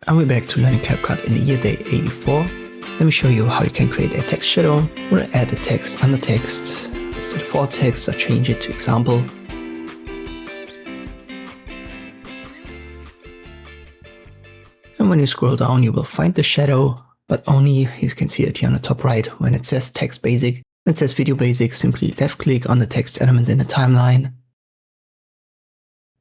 And we're back to learning CapCut in the year day 84. Let me show you how you can create a text shadow. We're going to add the text under text. Instead of for text, I change it to example. And when you scroll down, you will find the shadow, but only, you can see it here on the top right, when it says text basic. When it says video basic, simply left click on the text element in the timeline.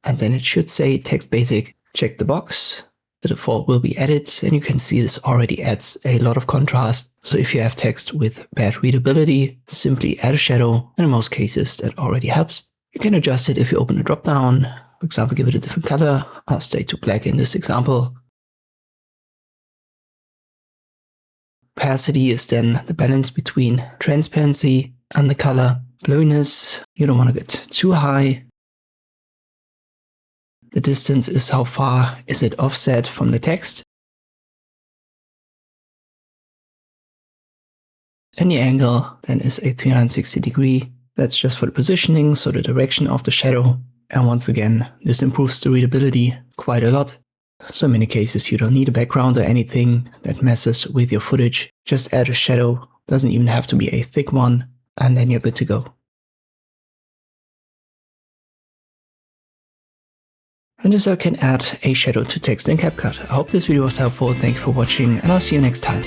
And then it should say text basic. Check the box. The default will be added, and you can see this already adds a lot of contrast. So if you have text with bad readability, simply add a shadow, and in most cases that already helps. You can adjust it if you open the drop down. For example, give it a different color. I'll stay to black in this example. Opacity is then the balance between transparency and the color. Blurriness, you don't want to get too high. The distance is how far is it offset from the text. And the angle then is a 360 degree. That's just for the positioning, so the direction of the shadow. And once again, this improves the readability quite a lot. So in many cases, you don't need a background or anything that messes with your footage. Just add a shadow, doesn't even have to be a thick one, and then you're good to go. And just so I can add a shadow to text in CapCut. I hope this video was helpful. Thank you for watching, and I'll see you next time.